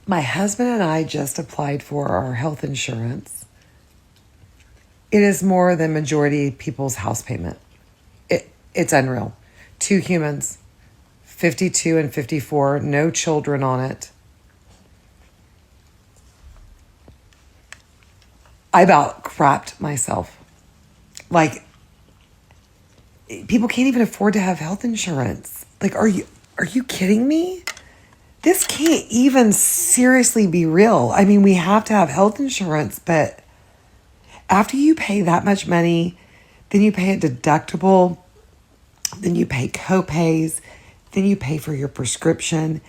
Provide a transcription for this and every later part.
My husband and I just applied for our health insurance. It is more than majority people's house payment. It's unreal. 2 humans, 52 and 54, no children on it. I about crapped myself. Like, people can't even afford to have health insurance. Like, are you kidding me? This can't even seriously be real. I mean, we have to have health insurance, but after you pay that much money, then you pay a deductible, then you pay co-pays, then you pay for your prescription,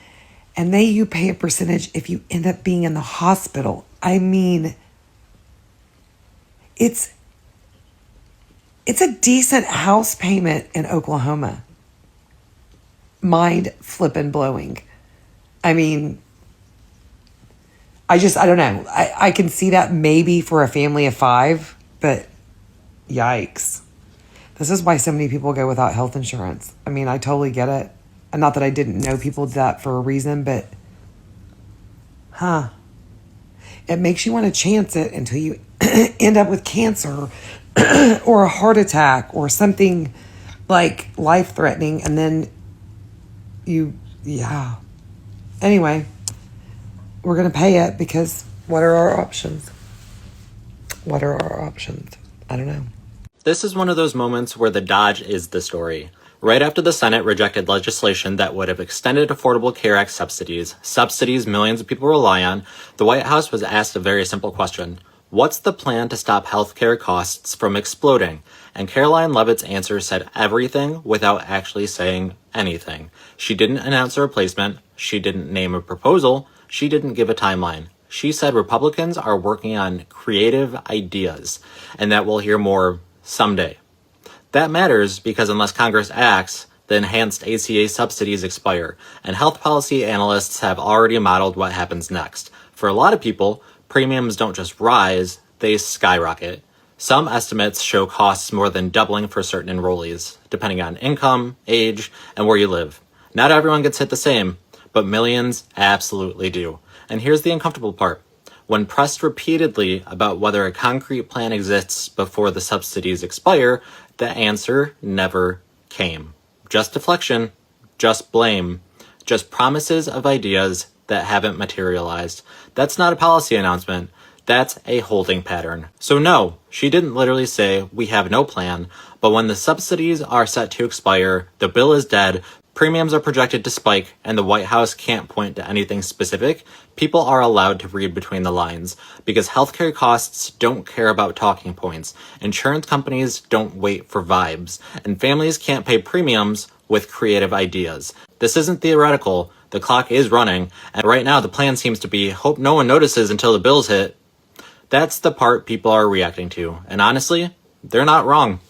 and then you pay a percentage if you end up being in the hospital. I mean, it's a decent house payment in Oklahoma. Mind flippin' blowing. I mean, I don't know. I can see that maybe for a family of 5, but yikes. This is why so many people go without health insurance. I mean, I totally get it. And not that I didn't know people did that for a reason, but it makes you want to chance it until you end up with cancer or a heart attack or something like life-threatening, and then Anyway, we're going to pay it because what are our options? What are our options? I don't know. This is one of those moments where the dodge is the story. Right after the Senate rejected legislation that would have extended Affordable Care Act subsidies millions of people rely on, the White House was asked a very simple question. What's the plan to stop healthcare costs from exploding? And Caroline Leavitt's answer said everything without actually saying anything. She didn't announce a replacement. She didn't name a proposal. She didn't give a timeline. She said Republicans are working on creative ideas and that we'll hear more someday. That matters because unless Congress acts, the enhanced ACA subsidies expire, and health policy analysts have already modeled what happens next. For a lot of people, premiums don't just rise, they skyrocket. Some estimates show costs more than doubling for certain enrollees, depending on income, age, and where you live. Not everyone gets hit the same, but millions absolutely do. And here's the uncomfortable part. When pressed repeatedly about whether a concrete plan exists before the subsidies expire, the answer never came. Just deflection, just blame, just promises of ideas that haven't materialized. That's not a policy announcement. That's a holding pattern. So no, she didn't literally say, we have no plan, but when the subsidies are set to expire, the bill is dead, premiums are projected to spike, and the White House can't point to anything specific, people are allowed to read between the lines. Because healthcare costs don't care about talking points, insurance companies don't wait for vibes, and families can't pay premiums with creative ideas. This isn't theoretical, the clock is running, and right now the plan seems to be, hope no one notices until the bills hit. That's the part people are reacting to, and honestly, they're not wrong.